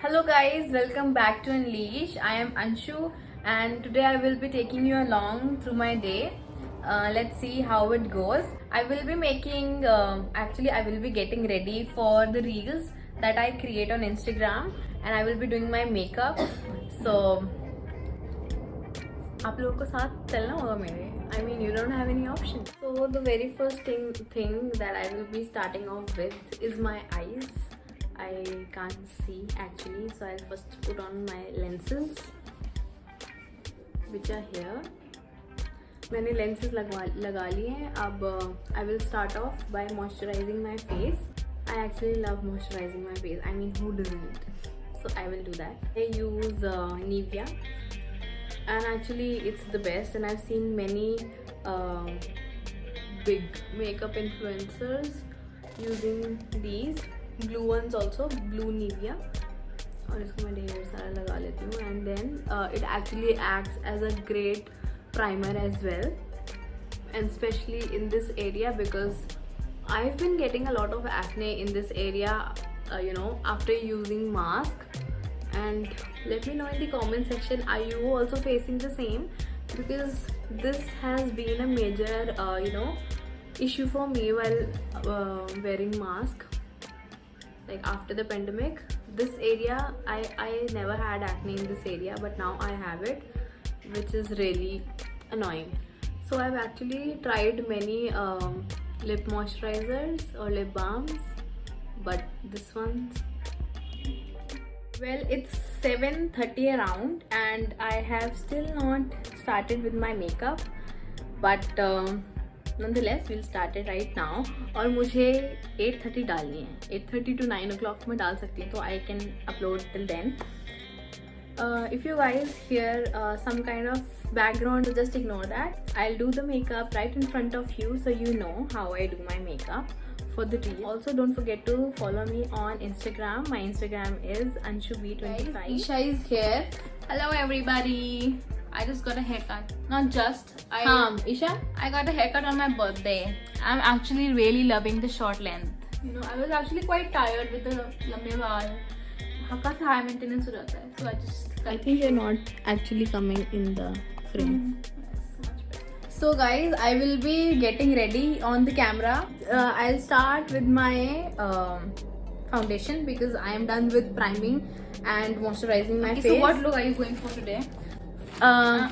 Hello guys, welcome back to Unleash. I am Anshu and today I will be taking you along through my day. Let's see how it goes. I will be making, I will be getting ready for the reels that I create on Instagram and I will be doing my makeup. So, आप लोगों को साथ चलना होगा मेरे. I mean, you don't have any option. So the very first thing that I will be starting off with is my eyes. I can't see actually, so I'll first put on my lenses which are here. मैंने lenses लगा लिए हैं. अब I will start off by moisturizing my face. I actually love moisturizing my face. I mean, who doesn't? So I will do that. I use Nivea, and actually it's the best. And I've seen many big makeup influencers using these. Blue ones also, blue Nivea, और इसको मैं ढेर सारा लगा लेती हूँ. And then it actually acts as a great primer as well, and especially in this area because I've been getting a lot of acne in this area, after using mask. And let me know in the comment section, are you also facing the same? Because this has been a major issue for me while wearing mask. Like after the pandemic, this area, I never had acne in this area, but now I have it, which is really annoying. So I've actually tried many lip moisturizers or lip balms, but this one's, well, it's 7:30 around and I have still not started with my makeup, but nonetheless we'll start it right now. और मुझे 8:30 डालनी है. 8:30 to 9 o'clock मैं डाल सकती हूँ, तो I can upload till then. If you guys hear some kind of background, just ignore that. I'll do the makeup right in front of you so you know how I do my makeup for the reel. Also, don't forget to follow me on Instagram. My Instagram is AnshuB25. Isha is here. Hello everybody. I just got a haircut. Not just. Isha? I got a haircut on my birthday. I'm actually really loving the short length. You know, I was actually quite tired with the lambe baal. काफी high maintenance हो जाता है. So I just. I think you're not actually coming in the frame. So guys, I will be getting ready on the camera. I'll start with my foundation because I am done with priming and moisturizing my face. So what look are you going for today? To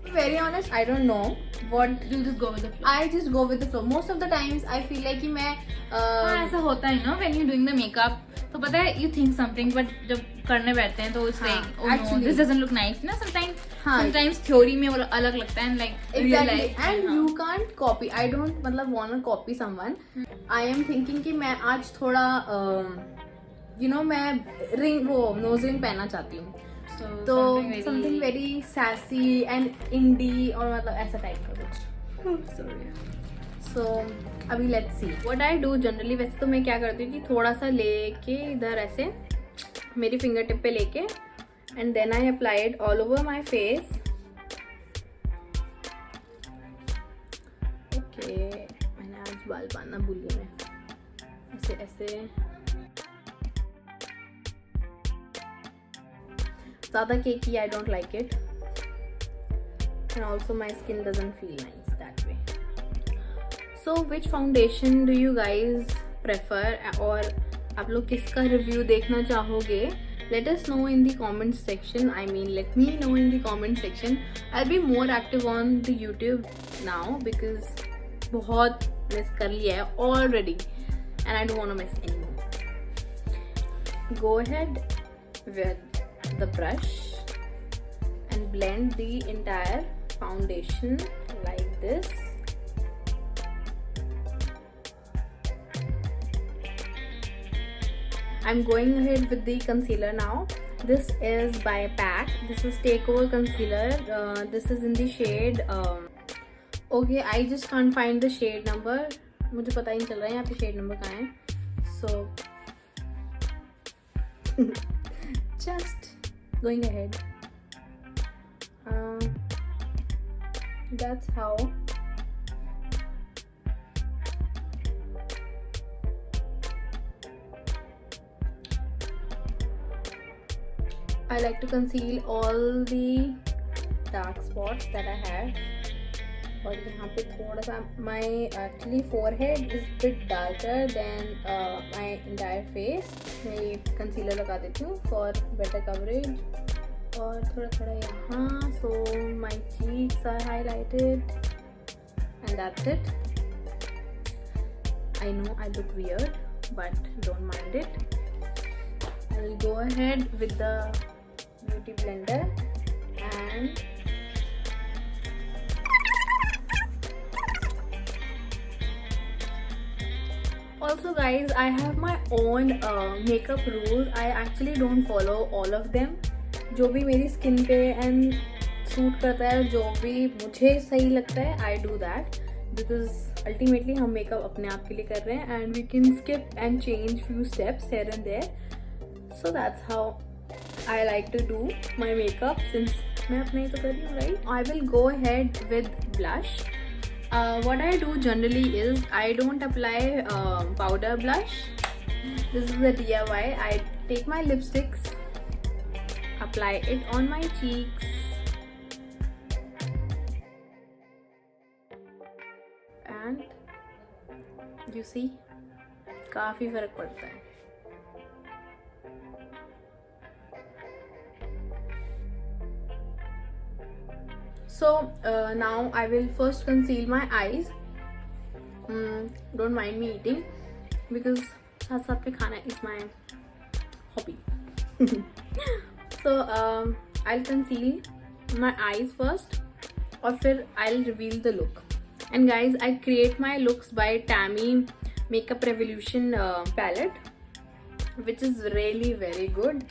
be very honest, I don't know what. You just go with the flow. I just go with the flow. Most of the times I feel like कि मैं ऐसा होता है ना when you're doing the makeup. तो पता है you think something but जब करने बैठते हैं तो it's like oh no, this doesn't look nice ना. Sometimes theory में वो अलग लगता है, like exactly. real life. And you can't copy. I don't want to copy someone. I am thinking कि मैं आज थोड़ा मैं nose ring पहनना चाहती हूँ. तो something very sassy and indie और मतलब ऐसा टाइप का कुछ. So अभी let's see what I do generally. वैसे तो मैं क्या करती हूँ कि थोड़ा सा लेके इधर ऐसे मेरी फिंगर टिप पे लेके and then I apply it all over my face. Okay, मैंने आज बाल बांधना भूल गई मैं. ऐसे ज़्यादा केकी, I don't like it, and also my skin doesn't feel nice that way. So which foundation do you guys prefer, और आप लोग किसका रिव्यू देखना चाहोगे? Let us know in the comment section. I mean, let me know in the comment section. I'll be more active on the YouTube now because बहुत miss कर लिया है already, and I don't want to miss anymore. Go ahead with the brush and blend the entire foundation like this. I'm going ahead with the concealer now. This is by PAC. This is Takeover Concealer. This is in the shade. Okay, I just can't find the shade number. मुझे पता ही नहीं चल रहा है यहाँ पे shade number कहाँ है. So just going ahead. That's how I like to conceal all the dark spots that I have. और यहाँ पे थोड़ा सा my actually forehead is bit darker than my entire face. मैं ये concealer लगा देती हूँ for better coverage. और थोड़ा थोड़ा यहाँ, so my cheeks are highlighted and that's it. I know I look weird, but don't mind it. I'll go ahead with the beauty blender and also guys, I have my own makeup rules. I actually don't follow all of them. जो भी मेरी skin पे and suit करता है, जो भी मुझे सही लगता है, I do that because ultimately हम मेकअप अपने आप के लिए कर रहे हैं and we can skip and change few steps here and there. So that's how I like to do my makeup since मैं अपने ही तो कर रही हूँ, right? I will go ahead with blush. What I do generally is I don't apply powder blush. This is the DIY. I take my lipsticks, apply it on my cheeks, and you see, काफी फर्क पड़ता है. So now I will first conceal my eyes. Don't mind me eating because साथ साथ में खाना is my hobby. So I'll conceal my eyes first और फिर I'll reveal the look. And guys, I create my looks by Tammy Makeup Revolution palette, which is really very good.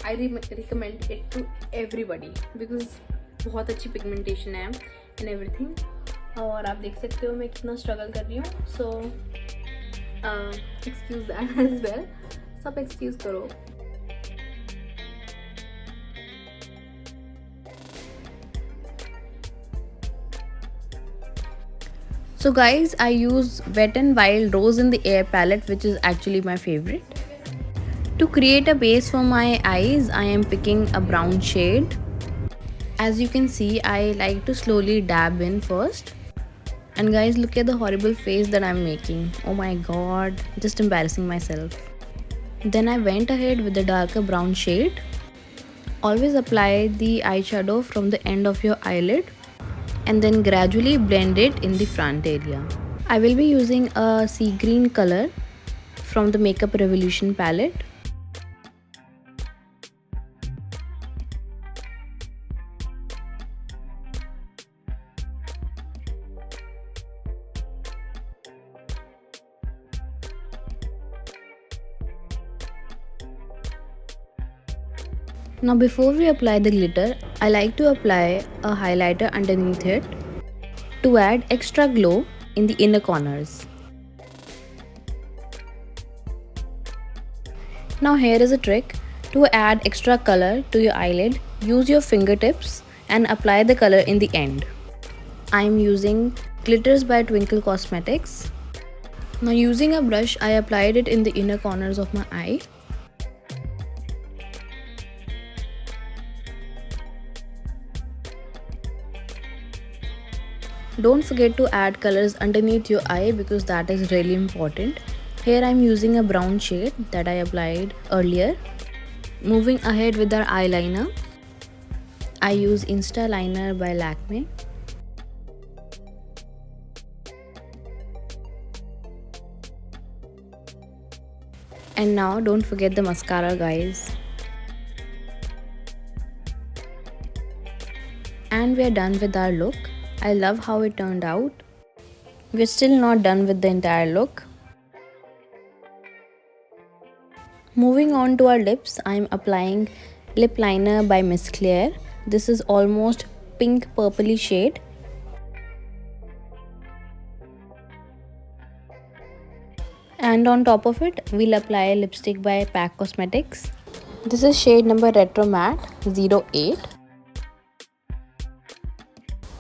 I recommend it to everybody because बहुत अच्छी pigmentation है and everything. और आप देख सकते हो मैं कितना स्ट्रगल कर रही हूँ. So excuse that as well. सब एक्सक्यूज करो. So guys, I use Wet n Wild Rose in the Air palette, which is actually my favorite. To create a base for my eyes, I am picking a brown shade. As you can see, I like to slowly dab in first. And guys, look at the horrible face that I'm making. Oh my god, just embarrassing myself. Then I went ahead with the darker brown shade. Always apply the eyeshadow from the end of your eyelid and then gradually blend it in the front area. I will be using a sea green color from the Makeup Revolution palette. Now before we apply the glitter, I like to apply a highlighter underneath it to add extra glow in the inner corners. Now here is a trick. To add extra color to your eyelid, use your fingertips and apply the color in the end. I am using Glitters by Twinkle Cosmetics. Now using a brush, I applied it in the inner corners of my eye. Don't forget to add colors underneath your eye because that is really important. Here I am using a brown shade that I applied earlier. Moving ahead with our eyeliner, I use Insta Liner by Lakme. And now don't forget the mascara, guys. And we are done with our look. I love how it turned out. We're still not done with the entire look. Moving on to our lips, I am applying lip liner by Miss Claire. This is almost pink purpley shade. And on top of it, we'll apply lipstick by PAC Cosmetics. This is shade number Retro Matte 08.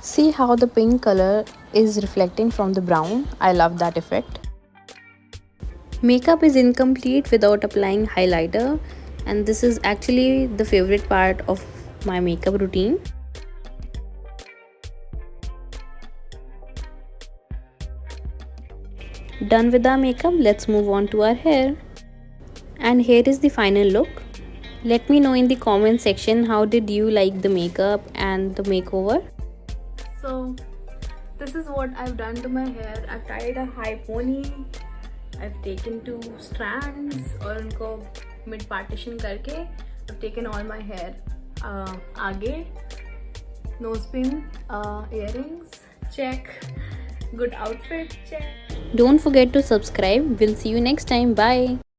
See how the pink color is reflecting from the brown. I love that effect. Makeup is incomplete without applying highlighter. and this is actually the favorite part of my makeup routine. Done with our makeup, let's move on to our hair. And here is the final look. Let me know in the comment section how did you like the makeup and the makeover. So this is what I've done to my hair. I've tied a high pony. I've taken 2 strands और उनको mid partition करके I've taken all my hair आगे, nose pin, earrings, check, good outfit, check. Don't forget to subscribe. We'll see you next time. Bye.